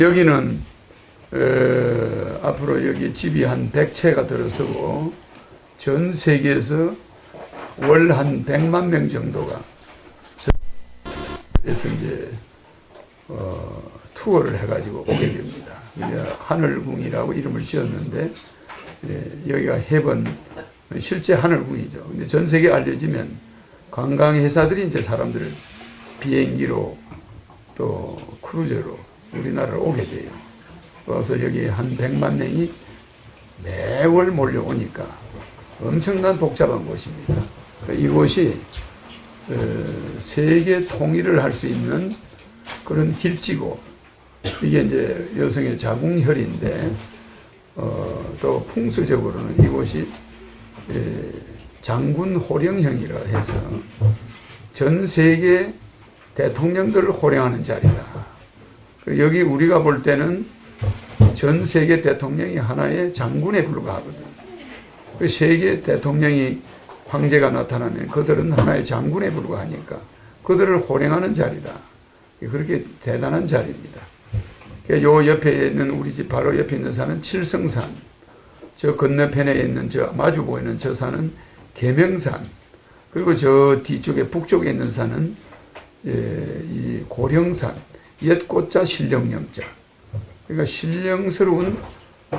여기는 앞으로 여기 집이 한 100채가 들어서고 전 세계에서 월 한 100만 명 정도가 그래서 이제 투어를 해가지고 오게 됩니다. 하늘궁이라고 이름을 지었는데 여기가 해번 실제 하늘궁이죠. 근데 전 세계에 알려지면 관광회사들이 이제 사람들을 비행기로 또 크루즈로 우리나라로 오게 돼요. 그래서 여기 한 100만 명이 매월 몰려오니까 엄청난 복잡한 곳입니다. 이곳이 세계 통일을 할 수 있는 그런 길지고, 이게 이제 여성의 자궁혈인데 또 풍수적으로는 이곳이 장군 호령형이라 해서 전 세계 대통령들을 호령하는 자리다. 여기 우리가 볼 때는 전 세계 대통령이 하나의 장군에 불과하거든. 그 세계 대통령이 황제가 나타나면 그들은 하나의 장군에 불과하니까 그들을 호령하는 자리다. 그렇게 대단한 자리입니다. 요 옆에 있는 우리 집 바로 옆에 있는 산은 칠성산, 저 건너편에 있는 저 마주 보이는 저 산은 계명산, 그리고 저 뒤쪽에 북쪽에 있는 산은 이 고령산, 옛꽃자 신령영자. 그러니까 신령스러운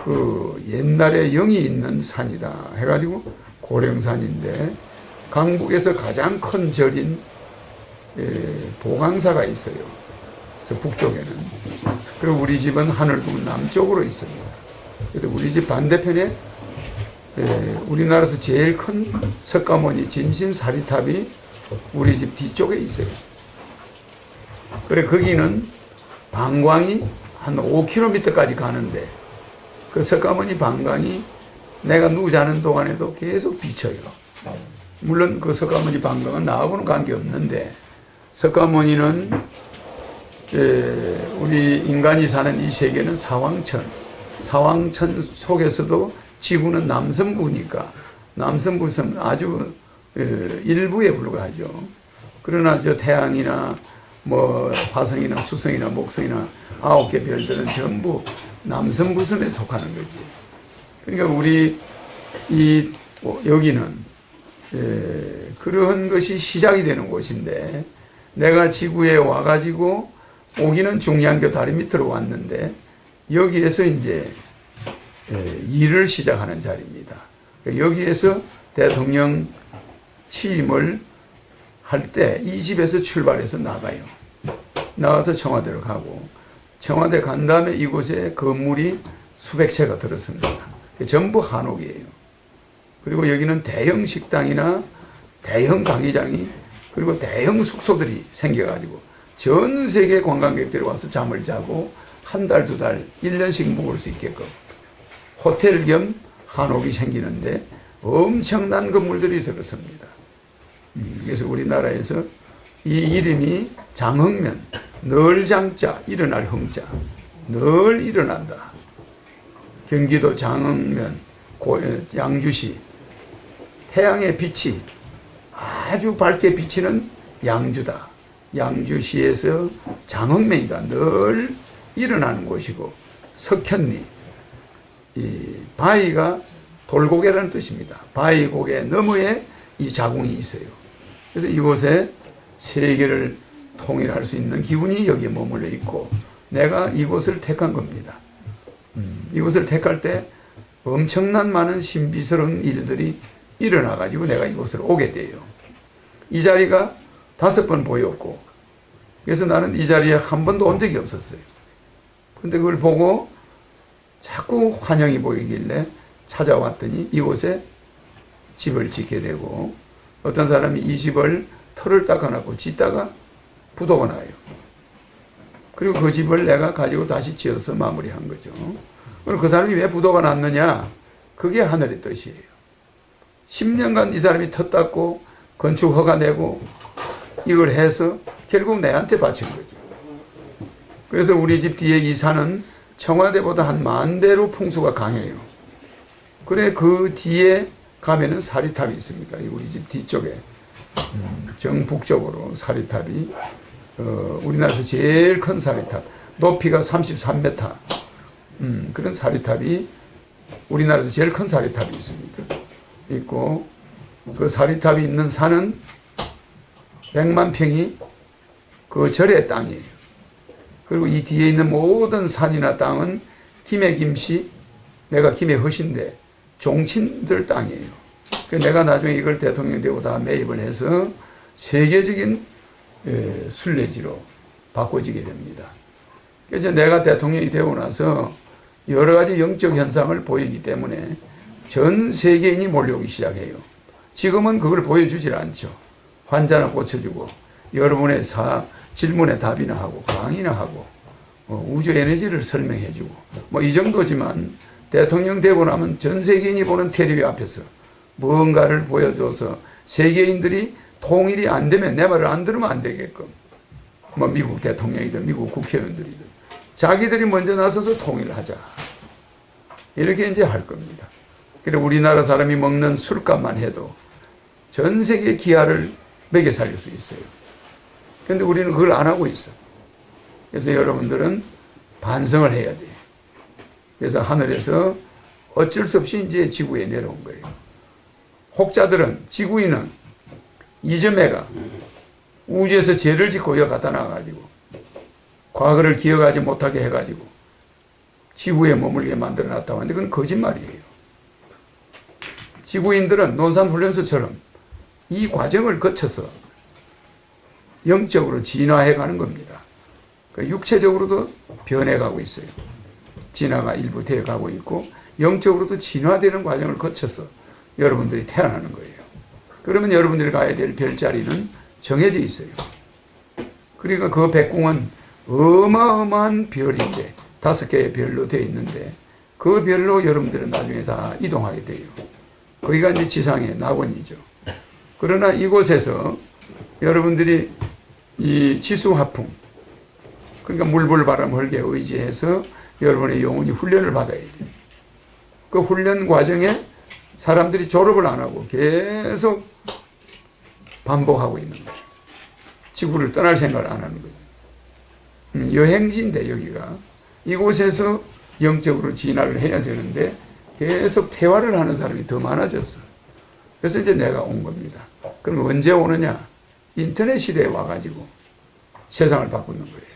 그 옛날에 영이 있는 산이다 해가지고 고령산인데, 강북에서 가장 큰 절인 보강사가 있어요. 저 북쪽에는. 그리고 우리 집은 하늘궁 남쪽으로 있습니다. 그래서 우리 집 반대편에 우리나라에서 제일 큰 석가모니 진신사리탑이 우리 집 뒤쪽에 있어요. 그래 거기는 방광이 한 5km까지 가는데 그 석가모니 방광이 내가 누워 자는 동안에도 계속 비쳐요. 물론 그 석가모니 방광은 나하고는 관계없는데, 석가모니는 우리 인간이 사는 이 세계는 사왕천, 사왕천 속에서도 지구는 남성부니까 남성부는 아주 일부에 불과하죠. 그러나 저 태양이나 뭐 화성이나 수성이나 목성이나 9개 별들은 전부 남성부선에 속하는 거지. 그러니까 우리 여기는 그런 것이 시작이 되는 곳인데, 내가 지구에 와가지고 오기는 중량교 다리 밑으로 왔는데 여기에서 이제 일을 시작하는 자리입니다. 여기에서 대통령 취임을 할 때 이 집에서 출발해서 나가요. 나가서 청와대로 가고, 청와대 간 다음에 이곳에 건물이 수백 채가 들었습니다. 전부 한옥이에요. 그리고 여기는 대형 식당이나 대형 강의장이, 그리고 대형 숙소들이 생겨가지고 전 세계 관광객들이 와서 잠을 자고 한 달, 두 달, 1년씩 묵을 수 있게끔 호텔 겸 한옥이 생기는데 엄청난 건물들이 들었습니다. 그래서 우리나라에서 이 이름이 장흥면, 늘 장자, 일어날 흥자, 늘 일어난다. 경기도 장흥면, 양주시, 태양의 빛이 아주 밝게 비치는 양주다. 양주시에서 장흥면이다. 늘 일어나는 곳이고, 석현리, 이 바위가 돌고개라는 뜻입니다. 바위 고개 너머에 이 자궁이 있어요. 그래서 이곳에 세계를 통일할 수 있는 기운이 여기에 머물러 있고, 내가 이곳을 택한 겁니다. 이곳을 택할 때 엄청난 많은 신비스러운 일들이 일어나가지고 내가 이곳으로 오게 돼요. 이 자리가 5번 보였고, 그래서 나는 이 자리에 한 번도 온 적이 없었어요. 근데 그걸 보고 자꾸 환영이 보이길래 찾아왔더니 이곳에 집을 짓게 되고, 어떤 사람이 이 집을 털을 닦아놨고 짓다가 부도가 나요. 그리고 그 집을 내가 가지고 다시 지어서 마무리한 거죠. 그럼 그 사람이 왜 부도가 났느냐? 그게 하늘의 뜻이에요. 10년간 이 사람이 터 닦고 건축 허가 내고 이걸 해서 결국 내한테 바친 거죠. 그래서 우리 집 뒤에 이 산은 청와대보다 한 10,000배로 풍수가 강해요. 그래 그 뒤에 가면은 사리탑이 있습니다. 우리 집 뒤쪽에 정북쪽으로 사리탑이 우리나라에서 제일 큰 사리탑. 높이가 33m. 그런 사리탑이 우리나라에서 제일 큰 사리탑이 있습니다. 있고, 그 사리탑이 있는 산은 100만 평이 그 절의 땅이에요. 그리고 이 뒤에 있는 모든 산이나 땅은 김해 김씨, 내가 김해 허신데 종친들 땅이에요. 내가 나중에 이걸 대통령 되고 다 매입을 해서 세계적인 순례지로 바꿔지게 됩니다. 그래서 내가 대통령이 되고 나서 여러 가지 영적 현상을 보이기 때문에 전 세계인이 몰려오기 시작해요. 지금은 그걸 보여주질 않죠. 환자나 고쳐주고 여러분의 질문에 답이나 하고 강의나 하고 우주 에너지를 설명해주고 뭐 이 정도지만 대통령 되고 나면 전 세계인이 보는 텔레비 앞에서 뭔가를 보여줘서 세계인들이 통일이 안 되면 내 말을 안 들으면 안 되게끔 뭐 미국 대통령이든 미국 국회의원들이든 자기들이 먼저 나서서 통일을 하자. 이렇게 이제 할 겁니다. 그래 우리나라 사람이 먹는 술값만 해도 전 세계 기아를 먹여 살릴 수 있어요. 그런데 우리는 그걸 안 하고 있어. 그래서 여러분들은 반성을 해야 돼요. 그래서 하늘에서 어쩔 수 없이 이제 지구에 내려온 거예요. 혹자들은 지구인은 이점애가 우주에서 죄를 짓고 여기 갖다 놔가지고 과거를 기억하지 못하게 해가지고 지구에 머물게 만들어 놨다고 하는데 그건 거짓말이에요. 지구인들은 논산훈련소처럼 이 과정을 거쳐서 영적으로 진화해 가는 겁니다. 육체적으로도 변해가고 있어요. 진화가 일부 되어 가고 있고 영적으로도 진화되는 과정을 거쳐서 여러분들이 태어나는 거예요. 그러면 여러분들이 가야 될 별자리는 정해져 있어요. 그러니까 그 백궁은 어마어마한 별인데 5개의 별로 되어 있는데 그 별로 여러분들은 나중에 다 이동하게 돼요. 거기가 이제 지상의 낙원이죠. 그러나 이곳에서 여러분들이 이 지수화풍, 그러니까 물불바람 헐게 의지해서 여러분의 영혼이 훈련을 받아야 돼요. 그 훈련 과정에 사람들이 졸업을 안 하고 계속 반복하고 있는 거예요. 지구를 떠날 생각을 안 하는 거예요. 여행지인데 여기가 이곳에서 영적으로 진화를 해야 되는데 계속 퇴화를 하는 사람이 더 많아졌어. 그래서 이제 내가 온 겁니다. 그럼 언제 오느냐? 인터넷 시대에 와가지고 세상을 바꾸는 거예요.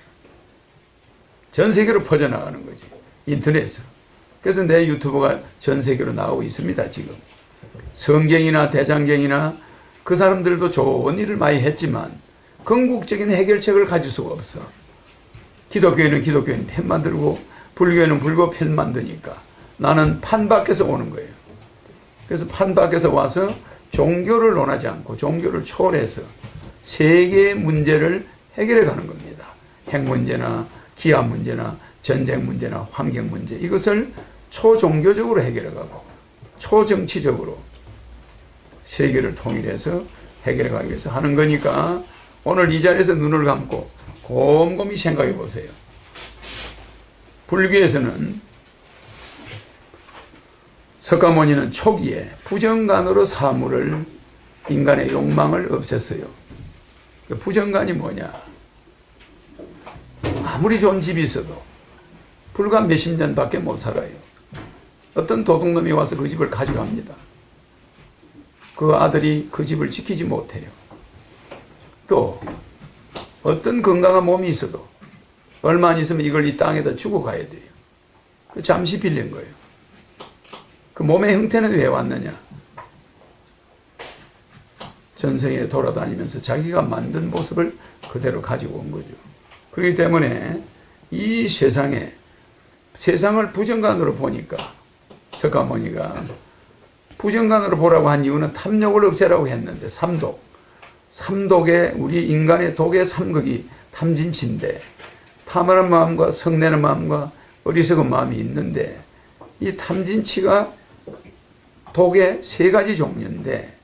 전 세계로 퍼져나가는 거지. 인터넷에서. 그래서 내 유튜브가 전 세계로 나오고 있습니다, 지금. 성경이나 대장경이나 그 사람들도 좋은 일을 많이 했지만 궁극적인 해결책을 가질 수가 없어. 기독교인은 편 만들고 불교인은 불교 편 만드니까 나는 판 밖에서 오는 거예요. 그래서 판 밖에서 와서 종교를 논하지 않고 종교를 초월해서 세계의 문제를 해결해 가는 겁니다. 핵 문제나 기압 문제나 전쟁 문제나 환경 문제 이것을 초종교적으로 해결해 가고 초정치적으로 세계를 통일해서 해결해 가기 위해서 하는 거니까 오늘 이 자리에서 눈을 감고 곰곰이 생각해 보세요. 불교에서는 석가모니는 초기에 부정간으로 사물을 인간의 욕망을 없앴어요. 부정간이 뭐냐? 아무리 좋은 집이 있어도 불과 몇십 년밖에 못 살아요. 어떤 도둑놈이 와서 그 집을 가져갑니다. 그 아들이 그 집을 지키지 못해요. 또 어떤 건강한 몸이 있어도 얼마 안 있으면 이걸 이 땅에다 주고 가야 돼요. 잠시 빌린 거예요. 그 몸의 형태는 왜 왔느냐? 전생에 돌아다니면서 자기가 만든 모습을 그대로 가지고 온 거죠. 그렇기 때문에 이 세상을 부정간으로 보니까 석가모니가 부정간으로 보라고 한 이유는 탐욕을 없애라고 했는데 삼독에 우리 인간의 독의 삼극이 탐진치인데 탐하는 마음과 성내는 마음과 어리석은 마음이 있는데 이 탐진치가 독의 3가지 종류인데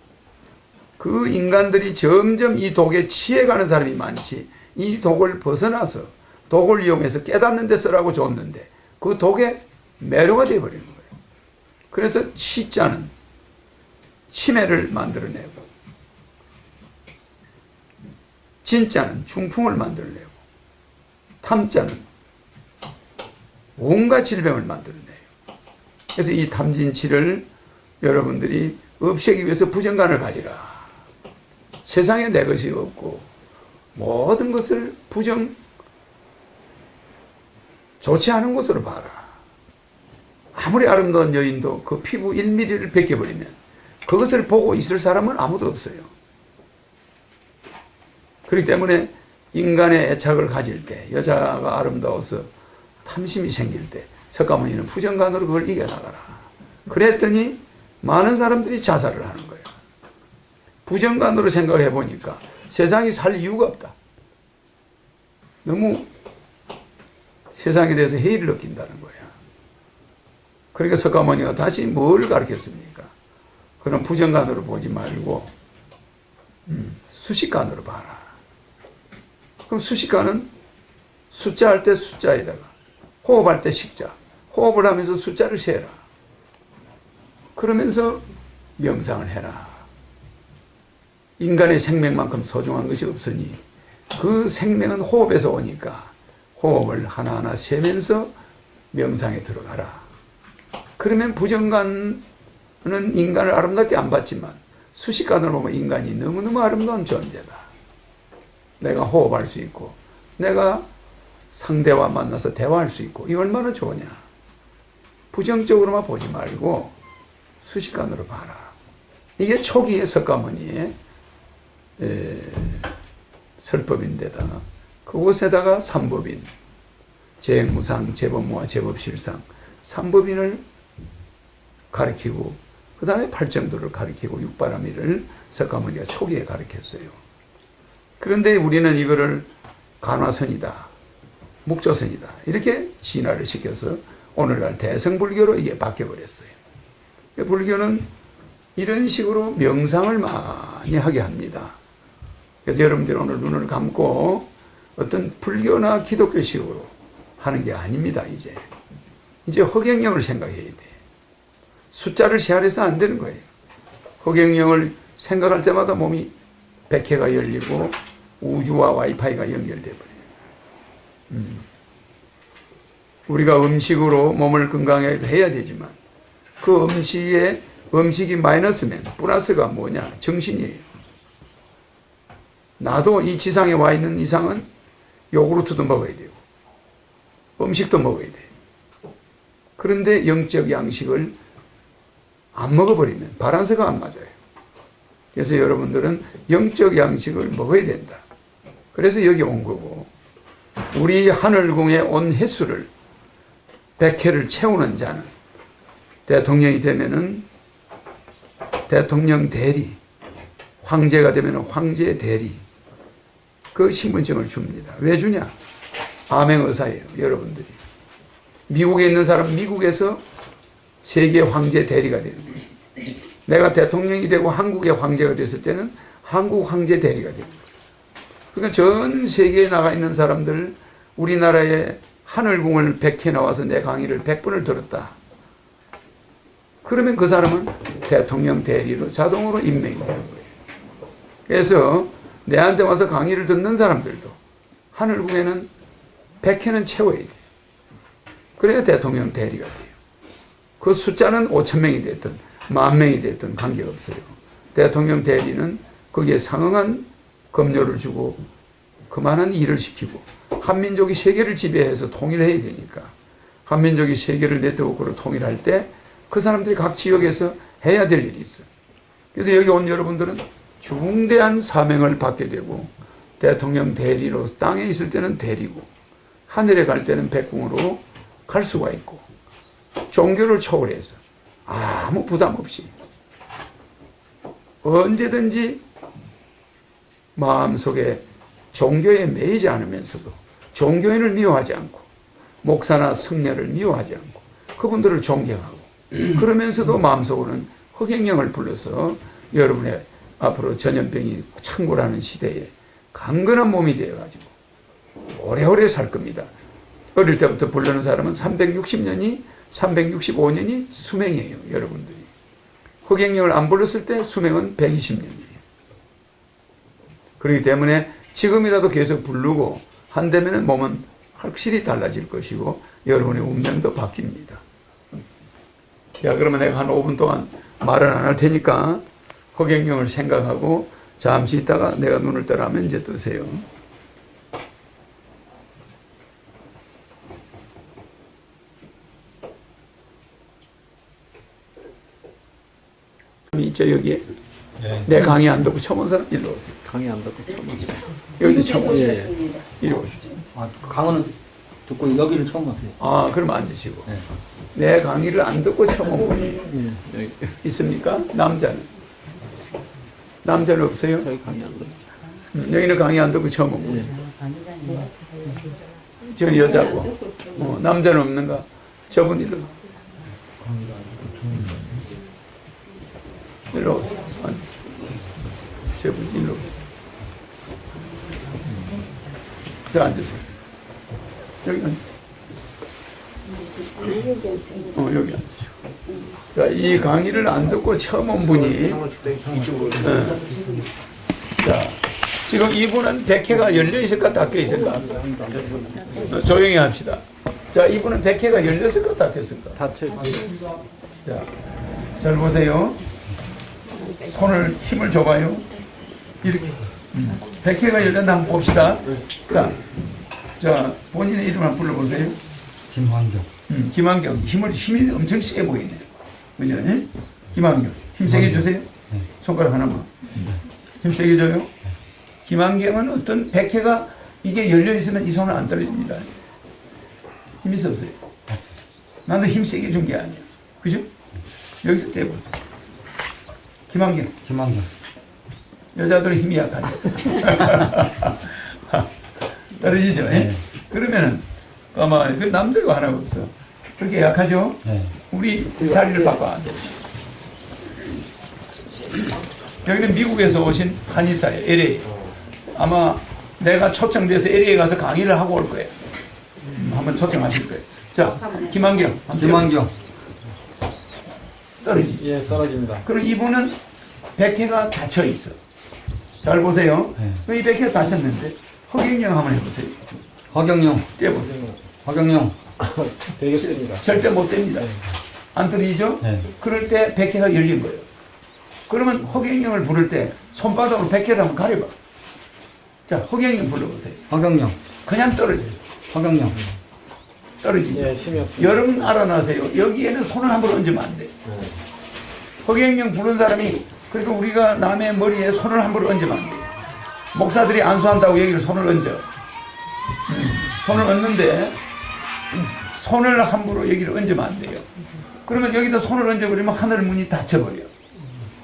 그 인간들이 점점 이 독에 취해가는 사람이 많지 이 독을 벗어나서 독을 이용해서 깨닫는 데 쓰라고 줬는데 그 독에 매료가 되어버리는 거예요. 그래서 치자는 치매를 만들어내고 진짜는 중풍을 만들어내고 탐자는 온갖 질병을 만들어내요. 그래서 이 탐진치를 여러분들이 없애기 위해서 부정관을 가지라. 세상에 내 것이 없고 모든 것을 좋지 않은 것으로 봐라. 아무리 아름다운 여인도 그 피부 1mm를 벗겨버리면 그것을 보고 있을 사람은 아무도 없어요. 그렇기 때문에 인간의 애착을 가질 때, 여자가 아름다워서 탐심이 생길 때 석가모니는 부정관으로 그걸 이겨나가라. 그랬더니 많은 사람들이 자살을 하는 거예요. 부정관으로 생각해 보니까 세상이 살 이유가 없다. 너무 세상에 대해서 해이를 느낀다는 거예요. 그러니까 석가모니가 다시 뭘 가르쳤습니까? 그런 부정관으로 보지 말고 수식관으로 봐라. 그럼 수식관은 숫자 할 때 숫자에다가 호흡할 때 식자, 호흡을 하면서 숫자를 세라. 그러면서 명상을 해라. 인간의 생명만큼 소중한 것이 없으니 그 생명은 호흡에서 오니까 호흡을 하나하나 세면서 명상에 들어가라. 그러면 부정관은 인간을 아름답게 안 봤지만 수식관으로 보면 인간이 너무너무 아름다운 존재다. 내가 호흡할 수 있고 내가 상대와 만나서 대화할 수 있고 이 얼마나 좋으냐. 부정적으로만 보지 말고 수식관으로 봐라. 이게 초기의 석가모니의 설법인데다가 그곳에다가 삼법인, 재무상, 재법무와 재법실상 삼법인을 가르치고 그 다음에 팔정도를 가르치고 육바라밀을 석가모니가 초기에 가르쳤어요. 그런데 우리는 이거를 간화선이다, 묵조선이다 이렇게 진화를 시켜서 오늘날 대성불교로 이게 바뀌어버렸어요. 불교는 이런 식으로 명상을 많이 하게 합니다. 그래서 여러분들 오늘 눈을 감고 어떤 불교나 기독교식으로 하는 게 아닙니다. 이제 허경영을 생각해야 돼. 숫자를 세하려서 안 되는 거예요. 허경영을 생각할 때마다 몸이 백회가 열리고 우주와 와이파이가 연결돼 버려요. 우리가 음식으로 몸을 건강하게 해야 되지만 그 음식이 마이너스면 플러스가 뭐냐? 정신이에요. 나도 이 지상에 와 있는 이상은 요구르트도 먹어야 되고 음식도 먹어야 돼요. 그런데 영적 양식을 안 먹어버리면 바란스가 안 맞아요. 그래서 여러분들은 영적 양식을 먹어야 된다. 그래서 여기 온 거고 우리 하늘궁에 온 횟수를 100회를 채우는 자는 대통령이 되면은 대통령 대리, 황제가 되면은 황제 대리 그 신분증을 줍니다. 왜 주냐? 암행의사예요. 여러분들이 미국에 있는 사람은 미국에서 세계 황제 대리가 되는 거예요. 내가 대통령이 되고 한국의 황제가 됐을 때는 한국 황제 대리가 되는 거예요. 그러니까 전 세계에 나가 있는 사람들 우리나라에 하늘궁을 100회 나와서 내 강의를 100번을 들었다. 그러면 그 사람은 대통령 대리로 자동으로 임명이 되는 거예요. 그래서 내한테 와서 강의를 듣는 사람들도 하늘궁에는 100회는 채워야 돼요. 그래야 대통령 대리가 돼요. 그 숫자는 5,000명이 됐든 10,000명이 됐든 관계없어요. 대통령 대리는 거기에 상응한 급료를 주고 그만한 일을 시키고 한민족이 세계를 지배해서 통일해야 되니까 한민족이 세계를 네트워크로 통일할 때 그 사람들이 각 지역에서 해야 될 일이 있어요. 그래서 여기 온 여러분들은 중대한 사명을 받게 되고 대통령 대리로 땅에 있을 때는 대리고 하늘에 갈 때는 백궁으로 갈 수가 있고 종교를 초월해서 아무 부담 없이 언제든지 마음속에 종교에 매이지 않으면서도 종교인을 미워하지 않고 목사나 성녀를 미워하지 않고 그분들을 존경하고 그러면서도 마음속으로는 허경영을 불러서 여러분의 앞으로 전염병이 창궐하는 시대에 강건한 몸이 되어가지고 오래오래 살 겁니다. 어릴 때부터 부르는 사람은 365년이 수명이에요. 여러분들이. 허경영을 안 불렀을 때 수명은 120년이에요. 그렇기 때문에 지금이라도 계속 부르고 한다면 몸은 확실히 달라질 것이고 여러분의 운명도 바뀝니다. 자, 그러면 내가 한 5분 동안 말은 안 할 테니까 허경영을 생각하고 잠시 있다가 내가 눈을 뜨라면 이제 뜨세요. 있죠 여기에? 네. 내 강의 안 듣고 처음 온 사람 일로 오세요. 강의 안 듣고 처음 왔어요. 여기도 처음 오세요. 예. 이리 오십시오. 아, 강원은 듣고 여기는 처음 왔어요. 아, 그럼 앉으시고. 네. 내 강의를 안 듣고 처음 온 분이 예. 여기 있습니까? 남자는? 남자는 없어요? 저희 강의 안 듣고. 여기는 강의 안 듣고 처음 온 분. 예. 저 여자고. 남자는 없는가? 저분 일로 오세요. 일로 오세요. 앉으세요. 저분 일로 오세요. 자, 앉으세요. 여기 앉으세요. 여기 앉으시고. 자, 이 강의를 안 듣고 처음 온 분이, 자, 지금 이분은 백회가 열려 있을까, 닫혀 있을까? 조용히 합시다. 자, 이분은 백회가 열렸을까, 닫혔을까? 닫혀 있어요. 자, 잘 보세요. 손을 힘을 줘봐요. 이렇게. 백회가 열렸나 한번 봅시다. 자, 본인의 이름 한번 불러보세요. 김환경. 김한경. 힘이 엄청 세 보이네. 그죠? 예? 김한경. 힘 세게 주세요. 손가락 하나만. 힘 세게 줘요. 김한경은 어떤 백회가 이게 열려있으면 이 손은 안 떨어집니다. 힘이 없어요. 나도 힘 세게 준 게 아니야. 그죠? 여기서 떼보세요. 김한경. 김환경. 여자들은 힘이 약하죠. 떨어지죠? 예? 그러면은 아마 그 남자가 하나가 없어. 그렇게 약하죠? 네. 우리 자리를 바꿔 앉아. 여기는 미국에서 오신 한의사예요. LA. 아마 내가 초청돼서 LA 가서 강의를 하고 올 거예요. 한번 초청하실 거예요. 자, 김한경. 김환경. 떨어지죠? 예, 떨어집니다. 그럼 이분은 백회가 닫혀 있어. 잘 보세요. 네. 이 백회가 닫혔는데 허경영 한번 해보세요. 허경영. 떼보세요. 허경영. 되겠습니다. 절대 못 됩니다. 안 떨어지죠? 네. 그럴 때 백회가 열린 거예요. 그러면 허경영을 부를 때 손바닥으로 백회를 한번 가려봐. 자, 허경영 불러보세요. 허경영. 그냥 떨어져요. 허경영. 떨어지죠? 예, 힘이 없습니다. 여러분 알아나세요. 여기에는 손을 함부로 얹으면 안 돼. 허경영 부른 사람이, 그러니까 우리가 남의 머리에 손을 함부로 얹으면 안 돼. 목사들이 안수한다고 여기를 손을 얹어. 손을 얹는데 손을 함부로 여기를 얹으면 안 돼요. 그러면 여기다 손을 얹어버리면 하늘 문이 닫혀버려.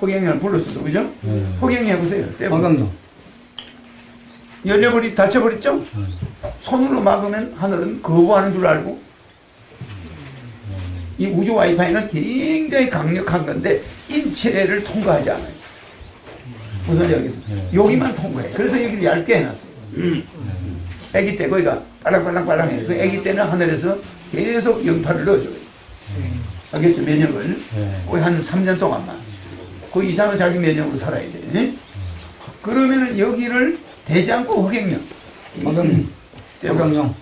허경영을 불렀어도, 그죠? 허경영 해보세요. 허경영. 닫혀버렸죠? 손으로 막으면 하늘은 거부하는 줄 알고, 이 우주 와이파이는 굉장히 강력한 건데 인체를 통과하지 않아요. 무슨 얘기겠습니까? 여기만 통과해. 그래서 여기를 얇게 해놨어요. 아기 때 거기가 빨랑빨랑빨랑해. 그 아기 때는 하늘에서 계속 영파를 넣어줘요. 알겠죠? 면역을. 거의 한 3년 동안만. 그 이상은 자기 면역으로 살아야 돼. 그러면은 여기를 대지 않고 허경영. 허경영. 허경영.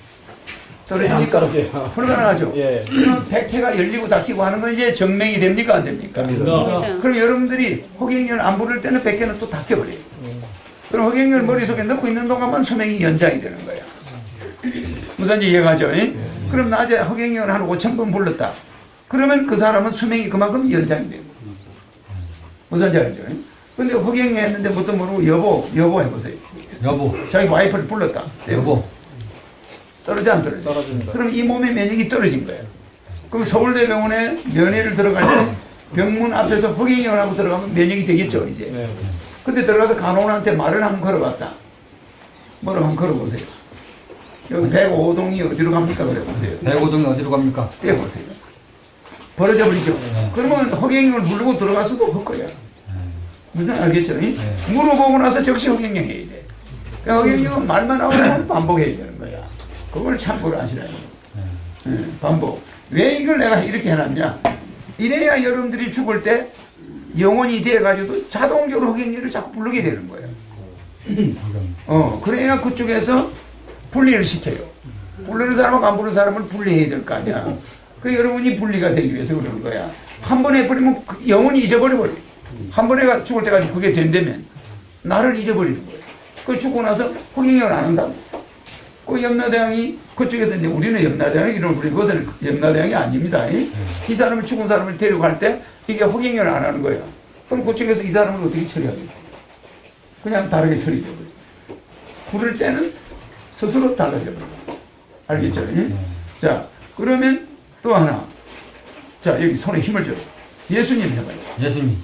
떨어집니까? 불가능하죠? 예. 그럼 백회가 열리고 닫히고 하는 건 이제 증명이 됩니까? 안 됩니까? 그럼 여러분들이 허경영을 안 부를 때는 백회는 또 닫혀버려요. 그럼 허경영을 머릿속에 넣고 있는 동안만 수명이 연장이 되는 거야. 무슨지 이해가죠? 그럼 낮에 허경영을 한 5,000번 불렀다. 그러면 그 사람은 수명이 그만큼 연장이 되는 거야. 무슨지 알죠? 근데 허경영 했는데 뭣도 모르고 여보 해보세요. 여보. 자기 와이프를 불렀다. 여보. 떨어져 안 떨어져? 떨어집니다. 그럼 이 몸의 면역이 떨어진 거예요. 그럼 서울대병원에 면회를 들어갈 때 병문 앞에서 허경영을 하고 들어가면 면역이 되겠죠, 이제. 네. 근데 들어가서 간호원한테 말을 한번 걸어봤다. 뭐를 한번 걸어보세요. 여기 105동이 어디로 갑니까? 그래 보세요. 105동이 어디로 갑니까? 떼보세요. 벌어져 버리죠. 그러면 허경영을 부르고 들어갈 수도 없을 거야. 무슨 알겠죠? 물어보고 나서 즉시 허경영 해야 돼. 그러니까 허경영은 말만 하고 반복해야 되는 거야. 그걸 참고를 하시라는 거예요. 반복. 왜 이걸 내가 이렇게 해놨냐? 이래야 여러분들이 죽을 때 영혼이 돼가지고 자동적으로 허경영을 자꾸 부르게 되는 거예요. 그래야 그쪽에서 분리를 시켜요. 부르는 사람하고 안 부르는 사람을 분리해야 될 거 아니야. 그 여러분이 분리가 되기 위해서 그러는 거야. 한 번 해버리면 영원히 잊어버려버려. 한 번 해가 죽을 때까지 그게 된다면 나를 잊어버리는 거야. 그 죽고 나서 호갱행을 안 한다고. 그 염라대왕이 그쪽에서 이제 우리는 염라대왕 이름을 부르고 그것은 염라대왕이 아닙니다. 이 사람을 죽은 사람을 데려갈 때 이게 호갱행을 안 하는 거야. 그럼 그쪽에서 이 사람을 어떻게 처리하겠어? 그냥 다르게 처리돼 버려. 부를 때는 스스로 달라져 버려. 알겠죠? 자, 그러면 또 하나. 자, 여기 손에 힘을 줘. 예수님 해봐요. 예수님,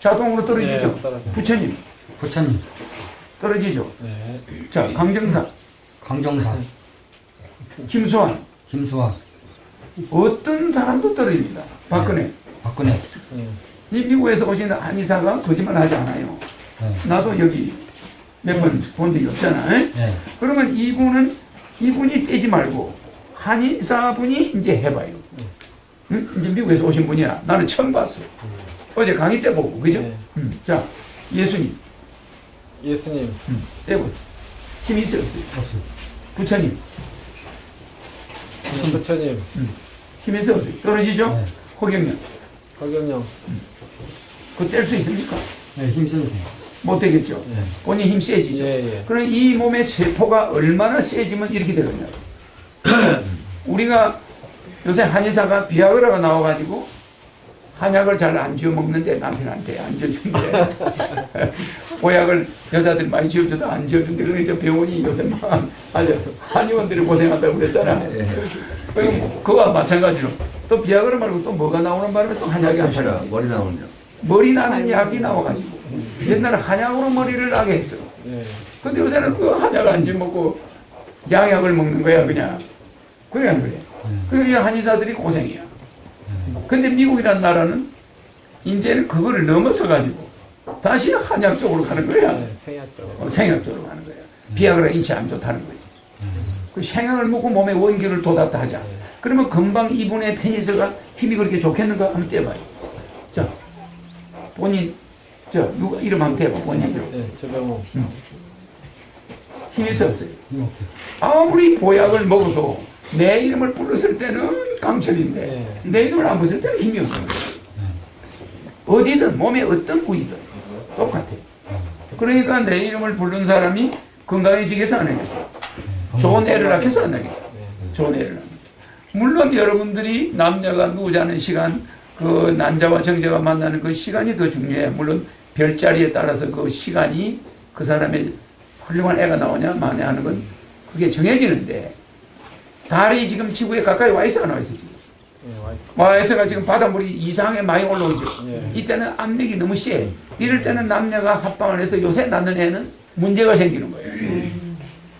자동으로 떨어지죠? 네, 떨어져요. 부처님 부처님, 떨어지죠? 네. 자, 강정사, 강정사, 김수환 김수아, 어떤 사람도 떨어집니다. 박근혜. 박근혜. 이 미국에서 오신 한의사가 거짓말 하지 않아요. 네. 나도 여기 몇 번 본 적이 없잖아. 네. 그러면 이분이 떼지 말고 한의사분이 이제 해봐요. 응? 이제 미국에서 오신 분이야. 나는 처음 봤어. 어제 강의 때 보고, 그죠? 네. 자, 예수님 예수님. 떼보세요. 힘이 있어요, 없어요? 없어요. 부처님 부처님. 힘이 있어요, 없어요? 떨어지죠? 네. 호경련 허경영. 그거 뗄 수 있습니까? 네, 힘쓰세요. 못 되겠죠? 네. 본인 힘 세지죠? 예, 예. 그럼 이 몸의 세포가 얼마나 세지면 이렇게 되거든요. 우리가 요새 한의사가 비아그라가 나와가지고 한약을 잘 안 지어 먹는데 남편한테 안 지어준대. 보약을 여자들 많이 지어줘도 안 지어준대. 그러니까 병원이 요새 막 아주 한의원들이 고생한다고 그랬잖아. 그거와 마찬가지로 또 비아그라 말고 또 뭐가 나오는 바람에 또 한약이 안 팔려. 머리 나오냐? 머리 나는 약이 나와가지고 옛날에 한약으로 머리를 나게 했어. 예. 근데 요새는 그 한약 안 지어 먹고 양약을 먹는 거야 그냥. 그래 안 그래? 그러니까 한의사들이 고생이야. 근데 미국이라는 나라는 이제는 그거를 넘어서 가지고 다시 한약 쪽으로 가는 거야. 네, 생약적으로. 생약 쪽으로 가는 거야. 비아그라 인체 안 좋다는 거지. 그 생약을 먹고 몸에 원기를 돋았다 하자. 그러면 금방 이분의 페니스가 힘이 그렇게 좋겠는가 한번 떼봐요. 자, 본인 누가 이름 한번 떼봐. 본인 이름. 네, 조병호. 힘이 있었어요. 힘 없어요. 아무리 보약을 먹어도 내 이름을 불렀을 때는 강철인데 네. 내 이름을 안 불렀을 때는 힘이 없는 거예요. 어디든 몸의 어떤 부위든 똑같아요. 그러니까 내 이름을 부른 사람이 건강해지겠어 안 하겠어? 좋은 애를 낳겠어 안 낳겠어? 좋은 애를 낳겠어. 물론 여러분들이 남녀가 누우자는 시간, 그 난자와 정자가 만나는 그 시간이 더 중요해. 물론 별자리에 따라서 그 시간이 그 사람의 훌륭한 애가 나오냐 마냐 하는 건 그게 정해지는데 달이 지금 지구에 가까이 와 있어 안 와 있어 지금? 예, 와 있습니다. 와 있어가 지금 바닷물이 이상하게 많이 올라오죠. 예. 이때는 압력이 너무 세. 이럴 때는 남녀가 합방을 해서 요새 낳는 애는 문제가 생기는 거예요.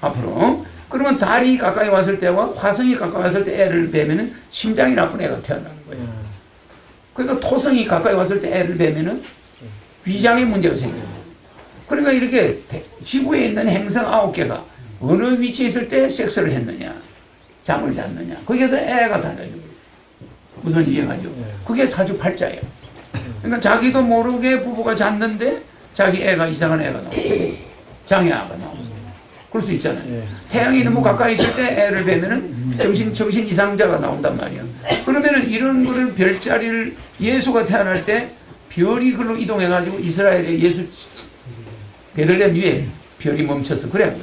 앞으로. 그러면 달이 가까이 왔을 때와 화성이 가까이 왔을 때 애를 뵈면은 심장이 나쁜 애가 태어나는 거예요. 그러니까 토성이 가까이 왔을 때 애를 뵈면은 위장에 문제가 생겨요. 그러니까 이렇게 지구에 있는 행성 9개가 어느 위치에 있을 때 섹스를 했느냐, 잠을 잤느냐, 거기에서 애가 달라져요. 무슨 이해가죠? 그게 사주팔자예요. 그러니까 자기도 모르게 부부가 잤는데 자기 애가 이상한 애가 나오고 장애아가 나오고 그럴 수 있잖아요. 예. 태양이 너무 가까이 있을 때 애를 뵈면은 정신 이상자가 나온단 말이야. 그러면은 이런 거를 별자리를 예수가 태어날 때 별이 글로 이동해가지고 이스라엘의 예수 베들레헴 위에 별이 멈췄어. 그래.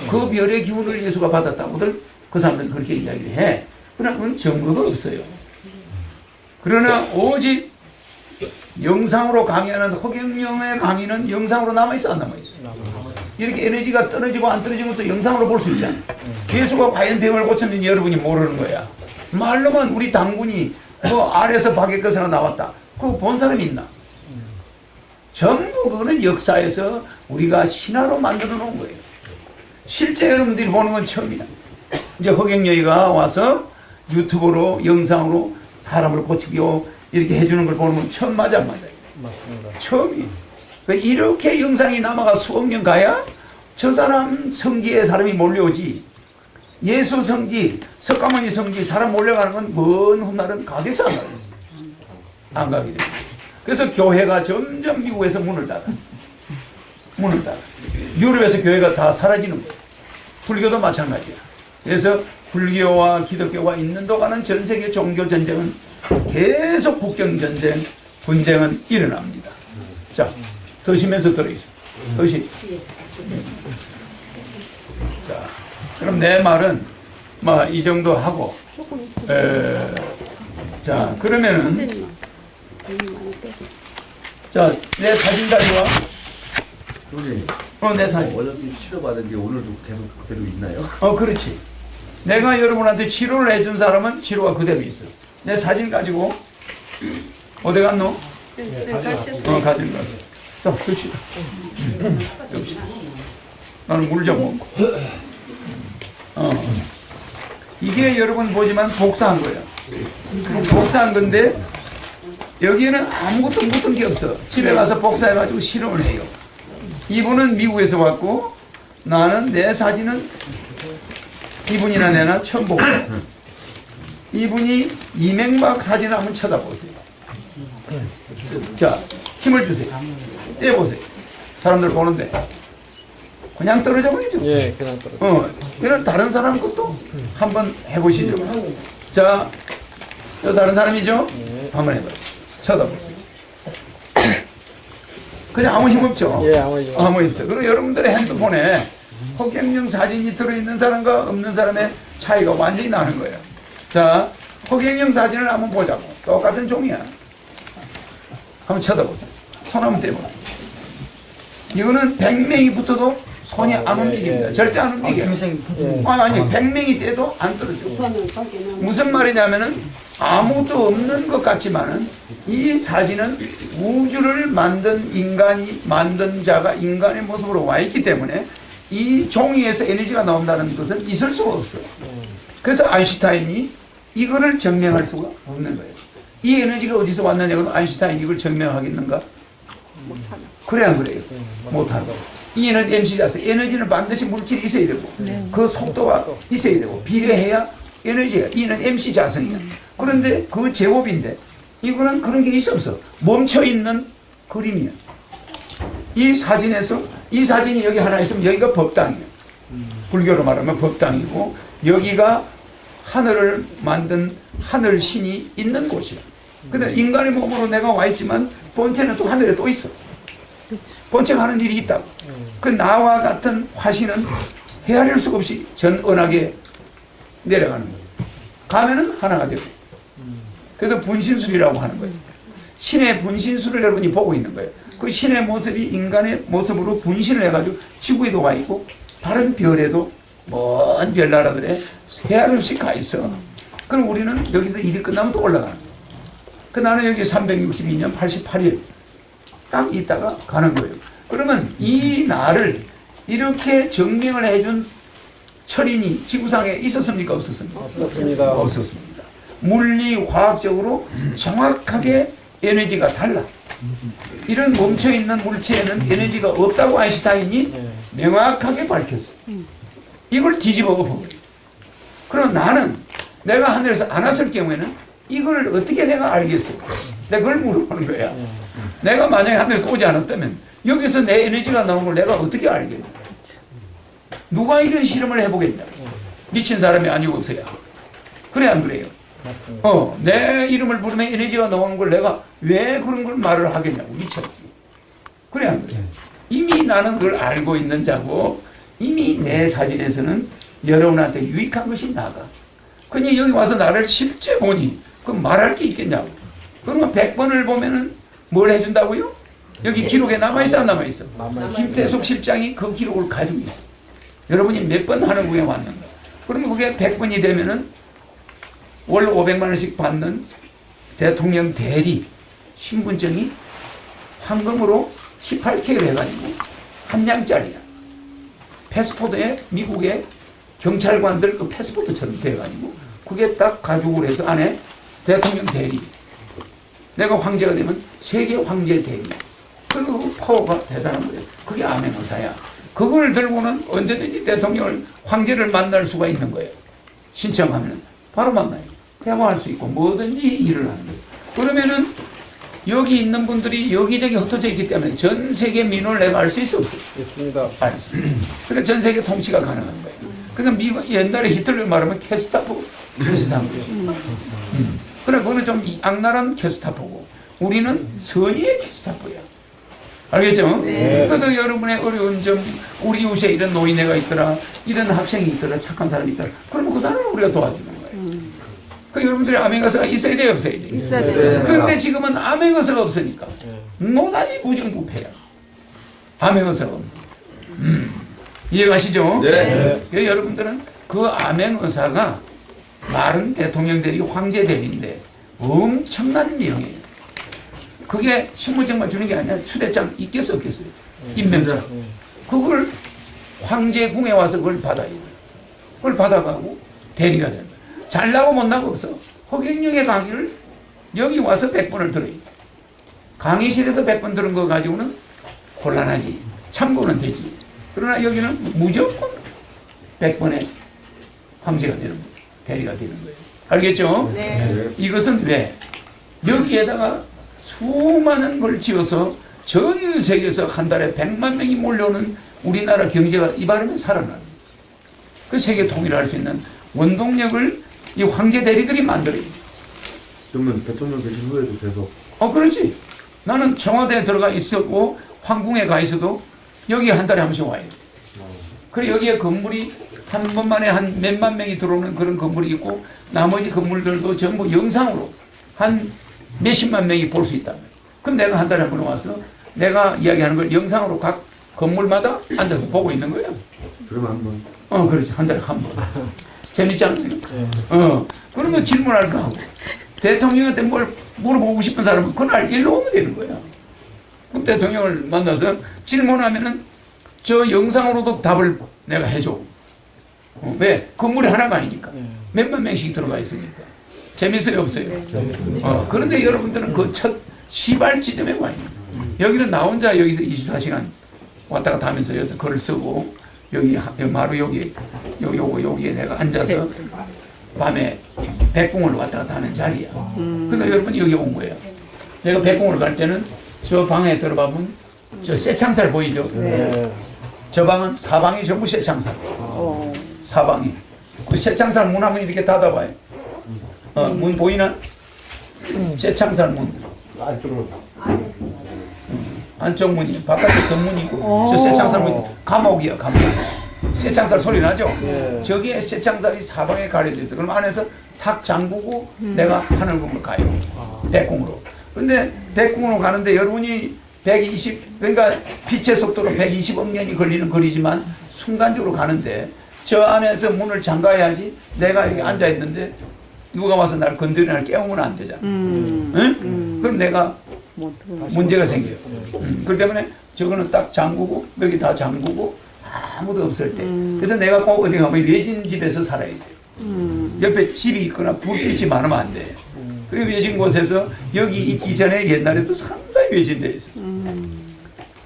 그 별의 기운을 예수가 받았다고들 그 사람들은 그렇게 이야기를 해. 그러나 그건 증거가 없어요. 그러나 오직 영상으로 강의하는 허경영의 강의는 영상으로 남아있어 안 남아있어? 이렇게 에너지가 떨어지고 안 떨어지는 것도 영상으로 볼 수 있잖아. 예수가 과연 병을 고쳤는지 여러분이 모르는 거야. 말로만 우리 당군이 뭐 알에서 박의 것으로 나왔다. 그거 본 사람이 있나? 전부 그거는 역사에서 우리가 신화로 만들어 놓은 거예요. 실제 여러분들이 보는 건 처음이야. 이제 허경영이가 와서 유튜브로 영상으로 사람을 고치고 이렇게 해주는 걸 보는 건 처음 맞아 안 맞아요? 맞습니다. 처음이. 이렇게 영상이 남아가 수억 년 가야 저 사람 성지에 사람이 몰려오지. 예수 성지, 석가모니 성지 사람 몰려가는 건 먼 훗날은 가겠어 안 가겠어? 안 가게 됩니다. 그래서 교회가 점점 미국에서 문을 닫아. 문을 닫아. 유럽에서 교회가 다 사라지는 거예요. 불교도 마찬가지야. 그래서 불교와 기독교가 있는 동안은 전 세계 종교 전쟁은 계속 국경 전쟁, 분쟁은 일어납니다. 자, 드시면서 들어있어. 드시. 자, 그럼 내 말은 뭐 이 정도 하고, 자, 그러면은 자, 내 사진 가져와. 선생님, 내 사진. 어저께 치료받은 게 오늘도 계속 그대로 있나요? 그렇지. 내가 여러분한테 치료를 해준 사람은 치료가 그대로 있어. 내 사진 가지고 어디 갔노? 가지고 갔어. 자, 드시다. 드시다. 나는 물 좀 먹고. 이게 여러분 보지만 복사한 거예요. 복사한 건데 여기에는 아무것도 묻은 게 없어. 집에 가서 복사해가지고 실험을 해요. 이분은 미국에서 왔고 나는 내 사진은 이분이나 내나 처음 보고 이분이 이명박 사진을 한번 쳐다보세요. 자, 힘을 주세요. 떼보세요. 사람들 보는데 그냥 떨어져 버리죠. 예, 그냥 떨어. 이런 다른 사람 것도 한번 해보시죠. 자, 또 다른 사람이죠? 한번 해봐요. 쳐다보세요. 그냥 아무 힘 없죠? 예, 아무 힘 아무 힘 없어요. 그리고 여러분들의 핸드폰에 허경영 사진이 들어있는 사람과 없는 사람의 차이가 완전히 나는 거예요. 자, 허경영 사진을 한번 보자고. 똑같은 종이야. 한번 쳐다보세요. 손 한번 떼보세요. 이거는 100명이 붙어도 손이 안 움직입니다. 절대 안 움직여요. 아니, 100명이 떼도 안 떨어져. 무슨 말이냐면은 아무것도 없는 것 같지만은 이 사진은 우주를 만든 인간이 만든 자가 인간의 모습으로 와 있기 때문에 이 종이에서 에너지가 나온다는 것은 있을 수가 없어요. 그래서 아인슈타인이 이거를 증명할 수가 없는 거예요. 이 에너지가 어디서 왔느냐고 아인슈타인이 이걸 증명하겠는가? 그래 안 그래요? 못하고. E는 mc자서 에너지는 반드시 물질이 있어야 되고 그 속도가 있어야 되고 비례해야 에너지야. E는 mc자성이야. 그런데 그 제곱인데 이거는 그런 게 있어 없어. 멈춰있는 그림이야. 이 사진에서 이 사진이 여기 하나 있으면 여기가 법당이에요. 불교로 말하면 법당이고 여기가 하늘을 만든 하늘 신이 있는 곳이야. 근데 인간의 몸으로 내가 와 있지만 본체는 또 하늘에 또 있어. 본체가 하는 일이 있다고. 그 나와 같은 화신은 헤아릴 수가 없이 전 은하계 내려가는 거예요. 가면은 하나가 되고. 그래서 분신술이라고 하는 거예요. 신의 분신술을 여러분이 보고 있는 거예요. 그 신의 모습이 인간의 모습으로 분신을 해가지고 지구에도 와 있고 다른 별에도 먼 별나라들에 헤아릴 수 가 있어. 그럼 우리는 여기서 일이 끝나면 또 올라가는 거예요. 그 나는 여기 362년 88일 딱 있다가 가는 거예요. 그러면 이 날을 이렇게 증명을 해준 철인이 지구상에 있었습니까? 없었습니까? 없었습니다. 없었습니다. 물리, 화학적으로 정확하게 에너지가 달라. 이런 멈춰있는 물체에는 에너지가 없다고 아인슈타인이 명확하게 밝혔어요. 이걸 뒤집어 엎어버려요. 그럼 나는 내가 하늘에서 안 왔을 경우에는 이걸 어떻게 내가 알겠어? 내가 그걸 물어보는 거야. 내가 만약에 하늘에서 오지 않았다면 여기서 내 에너지가 나오는 걸 내가 어떻게 알겠냐? 누가 이런 실험을 해보겠냐? 미친 사람이 아니고서야. 그래 안 그래요? 맞습니다. 내 이름을 부르면 에너지가 나오는 걸 내가 왜 그런 걸 말을 하겠냐고. 미쳤지. 그래 안 그래? 이미 나는 그걸 알고 있는 자고 이미 내 사진에서는 여러분한테 유익한 것이 나가. 그니 여기 와서 나를 실제 보니 그 말할 게 있겠냐고. 그러면 100번을 보면은 뭘 해준다고요? 여기 기록에 남아있어 안 남아있어? 김태숙 실장이 그 기록을 가지고 있어. 여러분이 몇 번 하는 후에 왔는가? 그러면 그게 100번이 되면은 월 500만 원씩 받는 대통령 대리 신분증이 황금으로 18K를 해가지고 한 장짜리야. 패스포드에 미국의 경찰관들 그 패스포드처럼 돼가지고 그게 딱 가죽으로 해서 안에 대통령 대리. 내가 황제가 되면 세계 황제 대리. 그 파워가 대단한 거예요. 그게 암행어사야. 그걸 들고는 언제든지 대통령을 황제를 만날 수가 있는 거예요. 신청하면 바로 만나요. 대화할 수 있고 뭐든지 일을 하는 거예요. 그러면은 여기 있는 분들이 여기저기 흩어져 있기 때문에 전 세계 민원을 내가 알 수 있어 없어요? 있습니다. 알수 있어요. 그러니까 전 세계 통치가 가능한 거예요. 그러니까 미국 옛날에 히틀러 말하면 캐스타포 비슷한 거예요. 그래 그거는 좀 악랄한 캐스타포고 우리는 선의의 캐스타포야. 알겠죠? 네. 그래서 여러분의 어려운 점, 우리 이웃에 이런 노인네가 있더라, 이런 학생이 있더라, 착한 사람이 있더라. 그러면 그 사람을 우리가 도와주는 거예요. 그 여러분들의 아멘가서가 있어야 돼요, 없어야 돼요? 있어야 돼요. 그런데 지금은 아멘가서가 없으니까 노다지 무정부패야. 아멘가서가 없는. 이해가시죠? 네. 그래서 여러분들은 그 아멘의사가 말은 대통령 대리, 황제 대리인데 엄청난 명예예요. 그게 신분증만 주는 게 아니라 추대장 있겠어 없겠어요? 임명장. 그걸 황제 궁에 와서 그걸 받아요. 그걸 받아가고 대리가 된다. 잘나고 못나고 없어. 허경영의 강의를 여기 와서 100번을 들어요. 강의실에서 100번 들은 거 가지고는 곤란하지. 참고는 되지. 그러나 여기는 무조건 100번의 황제가 되는 거예요. 대리가 되는 거예요. 알겠죠? 네. 이것은 왜? 여기에다가 수많은 걸 지어서 전 세계에서 한 달에 100만 명이 몰려오는 우리나라 경제가 이 바람에 살아나는 그 세계 통일할 수 있는 원동력을 이 황제 대리들이 만들어요. 그러면 대통령 계신 후에도 계속 그렇지. 나는 청와대에 들어가 있었고 황궁에 가 있어도 여기 한 달에 한 번씩 와요. 그래 여기에 건물이 한 번만에 한 몇만 명이 들어오는 그런 건물이 있고 나머지 건물들도 전부 영상으로 한 몇십만 명이 볼 수 있다. 그럼 내가 한 달에 한 번 와서 내가 이야기하는 걸 영상으로 각 건물마다 앉아서 보고 있는 거야. 그러면 한번 그렇지. 한 달에 한 번. 재밌지 않습니까? 그러면 질문할 거 하고 대통령한테 뭘 물어보고 싶은 사람은 그날 일로 오면 되는 거야. 그럼 대통령을 만나서 질문하면은 저 영상으로도 답을 내가 해줘. 왜? 건물이 하나가 아니니까. 몇만 명씩 들어가 있으니까. 재밌어요, 없어요? 그런데 여러분들은 그 첫 시발 지점에 와 있는 거예요. 여기는 나 혼자 여기서 24시간 왔다 갔다 하면서 여기서 글을 쓰고 여기 바로 여기에 내가 앉아서 밤에 백궁을 왔다 갔다 하는 자리야. 그러니까 여러분 여기 온 거예요. 내가 백궁을 갈 때는 저 방에 들어가면 저 쇠창살 보이죠? 네. 저 방은 사방이 전부 쇠창살. 사방이. 그 쇠창살 문 한번 이렇게 닫아봐요. 문 보이나? 쇠창살 문. 안쪽 문이, 바깥에 덧문이고, 저 쇠창살 문이 감옥이야, 감옥. 쇠창살 소리 나죠? 저기에 쇠창살이 사방에 가려져 있어. 그럼 안에서 탁 잠그고 내가 하늘궁을 가요. 백궁으로. 근데 백궁으로 가는데 여러분이 120, 그러니까 빛의 속도로 120억 년이 걸리는 거리지만 순간적으로 가는데 저 안에서 문을 잠가야지 내가 이렇게 앉아있는데 누가 와서 날 건드리나 깨우면 안 되잖아. 응? 그럼 내가 문제가 생겨요. 그렇기 때문에 저거는 딱 잠그고 여기 다 잠그고 아무도 없을 때. 그래서 내가 꼭 어디 가면 외진 집에서 살아야 돼요. 옆에 집이 있거나 불빛이 많으면 안 돼. 그 외진 곳에서 여기 있기 전에 옛날에도 상당히 외진데 있었어.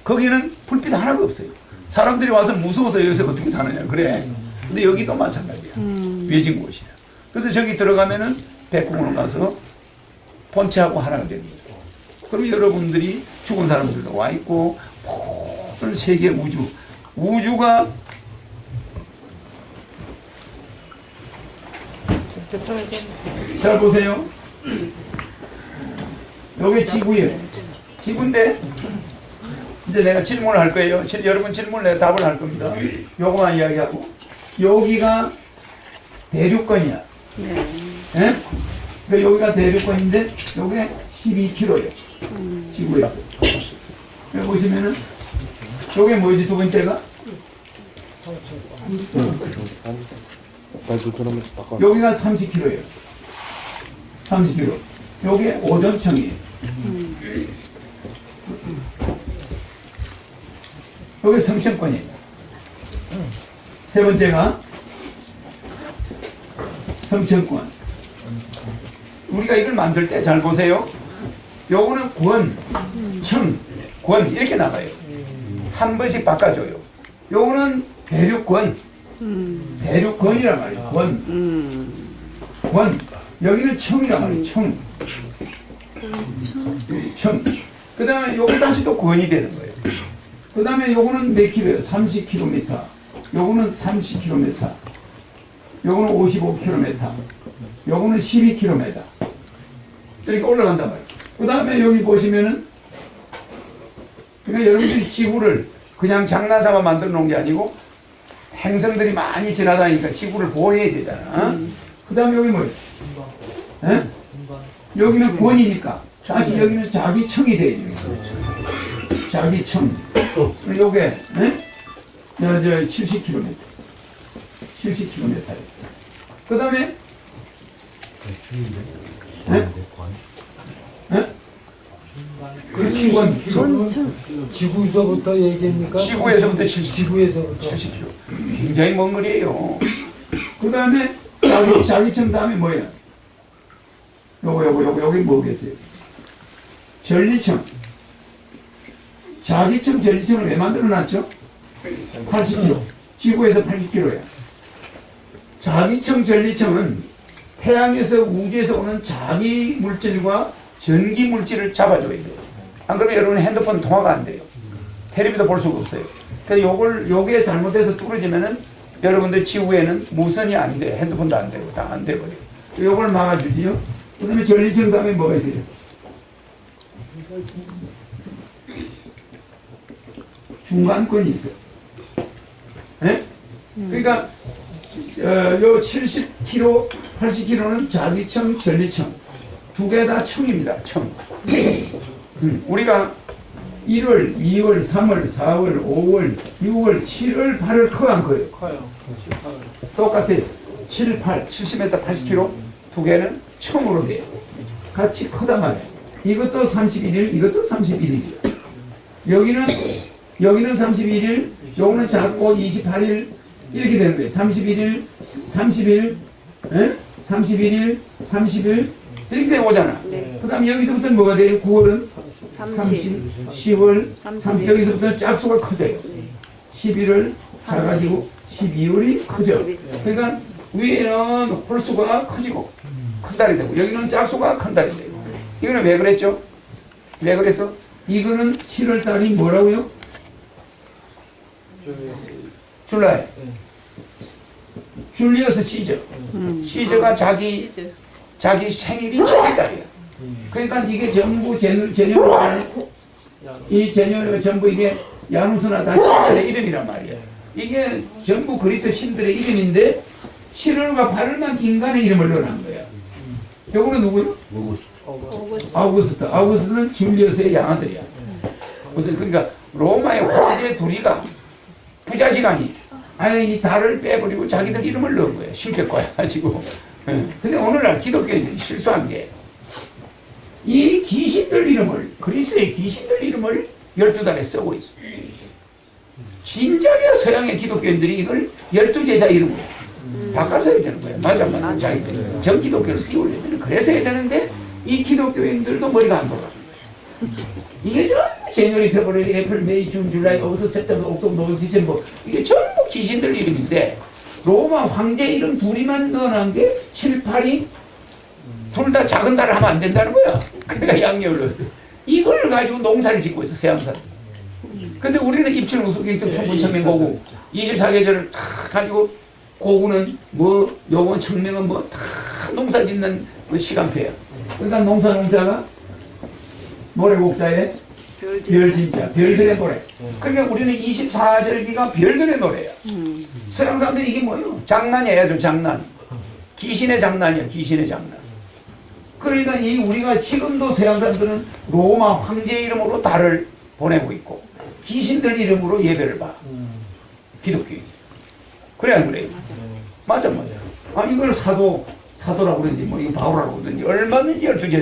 거기는 불빛 하나가 없어요. 사람들이 와서 무서워서 여기서 어떻게 사느냐 그래. 근데 여기도 마찬가지야. 외진 곳이야. 그래서 저기 들어가면은 백궁으로 가서 본체하고 하나가 됩니다. 그럼 여러분들이 죽은 사람들도 와 있고 모든 세계 우주가 잘 보세요. 여기 지구예요. 지구인데 이제 내가 질문을 할 거예요. 여러분 질문을 내가 답을 할 겁니다. 요거만 이야기하고 여기가 대륙권이야. 네? 그러니까 여기가 대륙권인데 여기가 12km예요. 지구에서. 여기 보시면은 여기 뭐지 두 번째가? 여기가 30km예요. 30km. 여기 오존청이에요. 여기 성층권이에요. 세 번째가 성층권. 우리가 이걸 만들 때 잘 보세요. 요거는 권, 청, 권 이렇게 나가요. 한 번씩 바꿔줘요. 요거는 대륙권, 대륙권이란 말이에요. 권. 여기는 청이란 말이에요. 청. 그 다음에 요거 다시 또 권이 되는 거예요. 그 다음에 요거는 몇 킬로예요? 30km. 요거는 30km. 요거는 55km, 요거는 12km. 이렇게 올라간단 말이에요. 그 다음에 여기 보시면은, 그러니까 여러분들이 지구를 그냥 장난삼아 만들어 놓은 게 아니고, 행성들이 많이 지나다니니까 지구를 보호해야 되잖아. 그 다음에 여기 뭐예요? 에? 여기는 권이니까, 다시 여기는 자기청이 돼요. 자기청. 요게, 에? 70km. 70km. 그 다음에, 그렇지, 지구에서부터 얘기합니까? 지구에서부터 70km. 지구에서부터 70km. 굉장히 먼 거리에요. 그 다음에, 자기청 다음에 뭐예요? 여기 뭐겠어요? 전리청. 자기청, 전리청을 왜 만들어 놨죠? 80km. 지구에서 80km야. 자기청, 전리청은 태양에서 우주에서 오는 자기 물질과 전기 물질을 잡아줘야 돼요. 안 그러면 여러분 핸드폰 통화가 안 돼요. 텔레비도 볼 수가 없어요. 그래서 요게 잘못해서 뚫어지면은 여러분들 지구에는 무선이 안 돼. 핸드폰도 안 되고 다 안 돼버려요. 요걸 막아주지요. 그 다음에 전리청 다음에 뭐가 있어요? 중간권이 있어요. 예? 그러니까 요 70km, 80km는 자기청, 전리청 두 개 다 청입니다. 청. 우리가 1월, 2월, 3월, 4월, 5월, 6월, 7월, 8월 커요 안 커요? 커요. 똑같아요. 7, 8, 70m, 80km 두 개는 청으로 돼요. 같이 크단 말이에요. 이것도 31일, 이것도 31일이에요. 여기는 31일, 요거는 작고 28일 이렇게 되는 거예요. 31일, 30일, 에? 31일, 30일 이렇게 되면 오잖아. 네. 그 다음 여기서부터는 뭐가 돼요? 9월은 30, 10월, 30, 여기서부터는 짝수가 커져요. 11월 작아지고 12월이 커져. 30일. 그러니까 위에는 홀수가 커지고 큰 달이 되고 여기는 짝수가 큰 달이 되고. 이거는 왜 그랬죠? 왜 그래서? 이거는 7월 달이 뭐라고요? 줄라이. 줄리어스 시저. 시저가 자기 생일이 7월달이야. 그러니까 이게 전부 제녀 이 제녀 전부 이게 야누스나 다 신들의 이름이란 말이야. 이게 전부 그리스 신들의 이름인데 7월과 8월만 인간의 이름을 넣어놓은 거야. 요거는 누구요? 아우구스트. 아우구스트는 줄리어스의 양아들이야. 무슨 그러니까 로마의 황제 둘이가 부자지간이 아예 이 달을 빼버리고 자기들 이름을 넣은 거예요. 신격과야 가지고. 근데 오늘날 기독교인들이 실수한 게 이 귀신들 이름을 그리스의 귀신들 이름을 12달에 쓰고 있어. 진작에 서양의 기독교인들이 이걸 12제자 이름으로 바꿔서 해야 되는 거예요. 맞아. 자기들이 전 기독교를 띄우려면 그래서 해야 되는데 이 기독교인들도 머리가 안 돌아. 이게 전부 제너리, 페브루아리, 애플, 메이, 준, 줄라이, 어거스트, 셉템버, 옥토버, 노베, 디셈버 이게 전부 귀신들 이름인데 로마 황제 이름 둘이만 넣어놓은 게 7, 8이 둘 다 작은 달을 하면 안 된다는 거야. 그러니까 양력을 넣었어요. 이걸 가지고 농사를 짓고 있어, 서양사람. 근데 우리는 입출 우수경적 충분 청명고구 24계절을 다 가지고 고구는 뭐 요건 청명은 뭐 다 농사 짓는 그 시간표야. 그러니까 농사가 노래곡자에 별진자, 별들의 노래. 그러니까 우리는 24절기가 별들의 노래야. 서양 사람들이 이게 뭐예요? 장난이야, 애들 장난. 귀신의 장난이야, 귀신의 장난. 그러니까 이 우리가 지금도 서양 사람들은 로마 황제 이름으로 달을 보내고 있고 귀신들 이름으로 예배를 봐. 기독교인. 그래 안 그래요? 맞아. 이걸 사도라고 그러는지 뭐 이거 바오라고 그러든지 얼마든지 12제자